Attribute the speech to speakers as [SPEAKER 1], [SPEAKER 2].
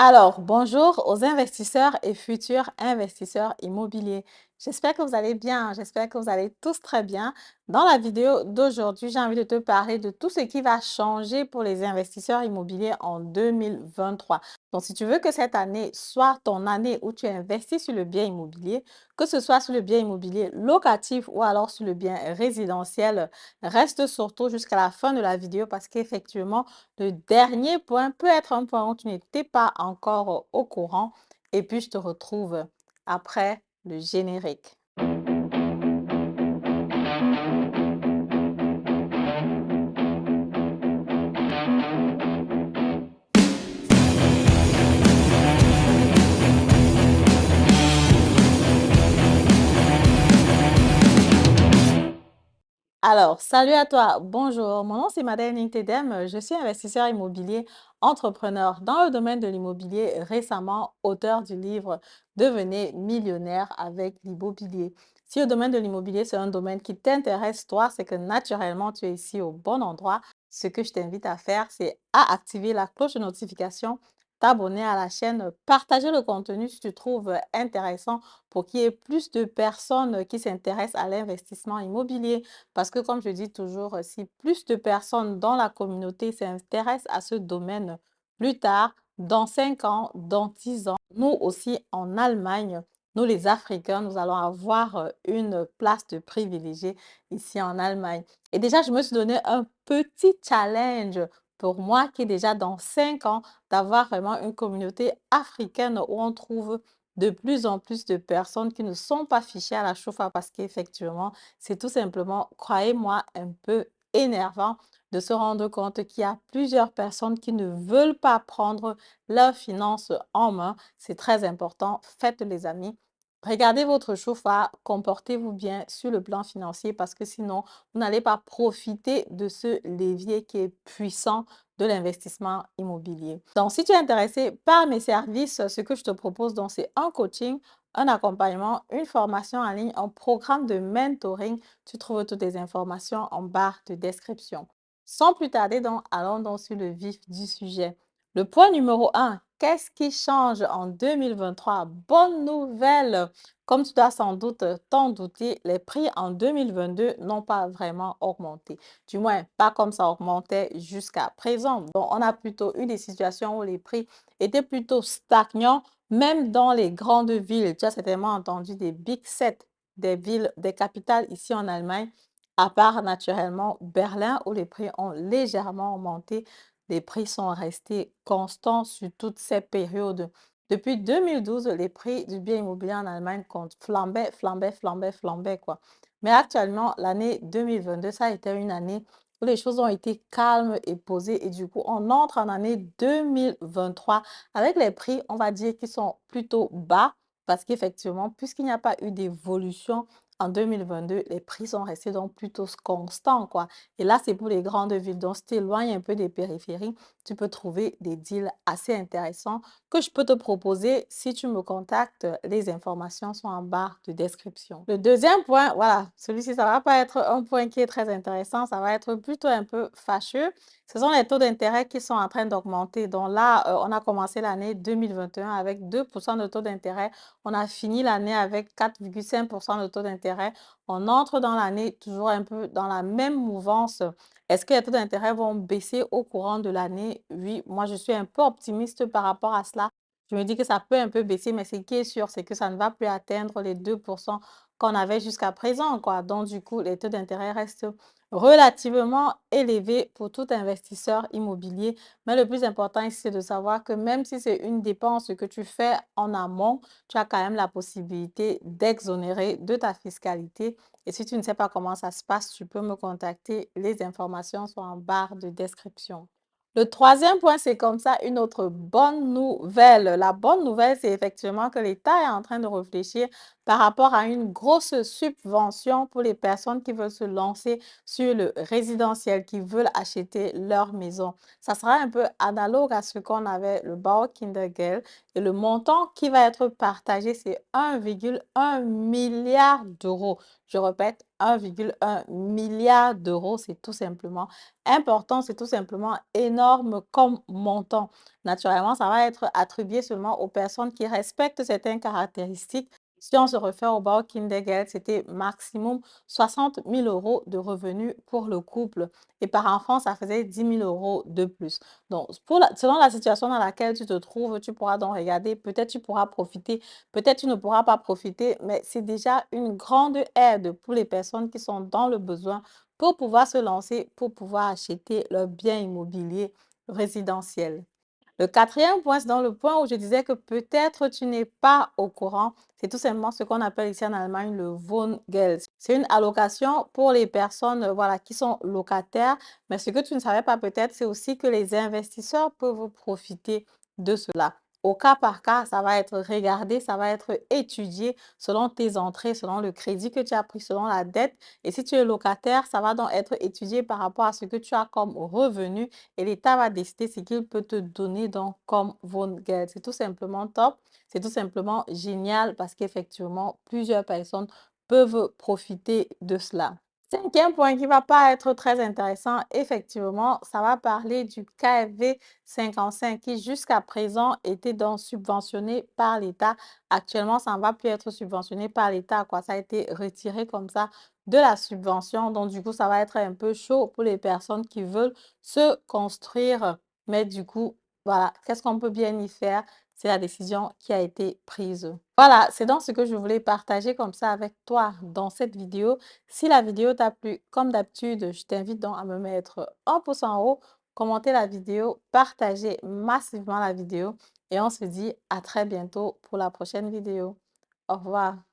[SPEAKER 1] Alors, bonjour aux investisseurs et futurs investisseurs immobiliers. J'espère que vous allez bien, j'espère que vous allez tous très bien. Dans la vidéo d'aujourd'hui, j'ai envie de te parler de tout ce qui va changer pour les investisseurs immobiliers en 2023. Donc, si tu veux que cette année soit ton année où tu investis sur le bien immobilier, que ce soit sur le bien immobilier locatif ou alors sur le bien résidentiel, reste surtout jusqu'à la fin de la vidéo parce qu'effectivement, le dernier point peut être un point où tu n'étais pas encore au courant. Et puis, je te retrouve après le générique. Alors, salut à toi, bonjour, mon nom c'est Madeleine Intedem, je suis investisseur immobilier, entrepreneur dans le domaine de l'immobilier, récemment auteur du livre Devenez millionnaire avec l'immobilier. Si le domaine de l'immobilier c'est un domaine qui t'intéresse, toi, c'est que naturellement tu es ici au bon endroit. Ce que je t'invite à faire, c'est à activer la cloche de notification, t'abonner à la chaîne, partager le contenu si tu trouves intéressant pour qu'il y ait plus de personnes qui s'intéressent à l'investissement immobilier. Parce que comme je dis toujours, si plus de personnes dans la communauté s'intéressent à ce domaine plus tard, dans 5 ans, dans 10 ans, nous aussi en Allemagne, nous les Africains, nous allons avoir une place de privilégié ici en Allemagne. Et déjà, je me suis donné un petit challenge pour moi qui est déjà dans 5 ans d'avoir vraiment une communauté africaine où on trouve de plus en plus de personnes qui ne sont pas fichées à la chauffeur parce qu'effectivement, c'est tout simplement, croyez-moi, un peu énervant de se rendre compte qu'il y a plusieurs personnes qui ne veulent pas prendre leurs finances en main. C'est très important. Faites les amis. Regardez votre chauffard, comportez-vous bien sur le plan financier parce que sinon, vous n'allez pas profiter de ce levier qui est puissant de l'investissement immobilier. Donc, si tu es intéressé par mes services, ce que je te propose, donc, c'est un coaching, un accompagnement, une formation en ligne, un programme de mentoring. Tu trouves toutes les informations en barre de description. Sans plus tarder, donc, allons donc sur le vif du sujet. Le point numéro un, qu'est-ce qui change en 2023? Bonne nouvelle! Comme tu dois sans doute t'en douter, les prix en 2022 n'ont pas vraiment augmenté. Du moins, pas comme ça augmentait jusqu'à présent. Donc, on a plutôt eu des situations où les prix étaient plutôt stagnants même dans les grandes villes, tu as certainement entendu des Big Sept, des villes, des capitales ici en Allemagne, à part naturellement Berlin où les prix ont légèrement augmenté. Les prix sont restés constants sur toutes ces périodes. Depuis 2012, les prix du bien immobilier en Allemagne comptent flambaient, flambaient, flambaient, flambaient, quoi. Mais actuellement, l'année 2022, ça a été une année où les choses ont été calmes et posées et du coup, on entre en année 2023 avec les prix, on va dire, qui sont plutôt bas parce qu'effectivement, puisqu'il n'y a pas eu d'évolution en 2022, les prix sont restés donc plutôt constants, quoi. Et là, c'est pour les grandes villes. Donc, si tu éloignes un peu des périphéries, tu peux trouver des deals assez intéressants que je peux te proposer si tu me contactes. Les informations sont en barre de description. Le deuxième point, voilà, celui-ci, ça ne va pas être un point qui est très intéressant, ça va être plutôt un peu fâcheux. Ce sont les taux d'intérêt qui sont en train d'augmenter. Donc là, on a commencé l'année 2021 avec 2% de taux d'intérêt. On a fini l'année avec 4,5% de taux d'intérêt. On entre dans l'année toujours un peu dans la même mouvance. Est-ce que les taux d'intérêt vont baisser au courant de l'année? Oui, moi je suis un peu optimiste par rapport à cela. Je me dis que ça peut un peu baisser, mais ce qui est sûr, c'est que ça ne va plus atteindre les 2% qu'on avait jusqu'à présent, quoi. Donc, du coup, les taux d'intérêt restent relativement élevés pour tout investisseur immobilier. Mais le plus important ici, c'est de savoir que même si c'est une dépense que tu fais en amont, tu as quand même la possibilité d'exonérer de ta fiscalité. Et si tu ne sais pas comment ça se passe, tu peux me contacter. Les informations sont en barre de description. Le troisième point, c'est comme ça une autre bonne nouvelle. La bonne nouvelle, c'est effectivement que l'État est en train de réfléchir par rapport à une grosse subvention pour les personnes qui veulent se lancer sur le résidentiel, qui veulent acheter leur maison. Ça sera un peu analogue à ce qu'on avait le Baukindergeld et le montant qui va être partagé, c'est 1,1 milliard d'euros. Je répète, 1,1 milliard d'euros, c'est tout simplement important, c'est tout simplement énorme comme montant. Naturellement, ça va être attribué seulement aux personnes qui respectent certaines caractéristiques. Si on se réfère au Baukindergeld, c'était maximum 60 000 euros de revenus pour le couple. Et par enfant, ça faisait 10 000 euros de plus. Donc, selon la situation dans laquelle tu te trouves, tu pourras donc regarder. Peut-être tu pourras profiter, peut-être tu ne pourras pas profiter, mais c'est déjà une grande aide pour les personnes qui sont dans le besoin pour pouvoir se lancer, pour pouvoir acheter leur bien immobilier résidentiel. Le quatrième point, c'est dans le point où je disais que peut-être tu n'es pas au courant. C'est tout simplement ce qu'on appelle ici en Allemagne le Wohngeld. C'est une allocation pour les personnes voilà, qui sont locataires. Mais ce que tu ne savais pas peut-être, c'est aussi que les investisseurs peuvent profiter de cela. Au cas par cas, ça va être regardé, ça va être étudié selon tes entrées, selon le crédit que tu as pris, selon la dette. Et si tu es locataire, ça va donc être étudié par rapport à ce que tu as comme revenu et l'État va décider ce qu'il peut te donner donc comme Wohngeld. C'est tout simplement top, c'est tout simplement génial parce qu'effectivement, plusieurs personnes peuvent profiter de cela. Cinquième point qui va pas être très intéressant, effectivement, ça va parler du KfW 55 qui jusqu'à présent était donc subventionné par l'État. Actuellement, ça ne va plus être subventionné par l'État, quoi. Ça a été retiré comme ça de la subvention. Donc, du coup, ça va être un peu chaud pour les personnes qui veulent se construire. Mais du coup, voilà, qu'est-ce qu'on peut bien y faire? C'est la décision qui a été prise. Voilà, c'est donc ce que je voulais partager comme ça avec toi dans cette vidéo. Si la vidéo t'a plu, comme d'habitude, je t'invite donc à me mettre un pouce en haut, commenter la vidéo, partager massivement la vidéo et on se dit à très bientôt pour la prochaine vidéo. Au revoir.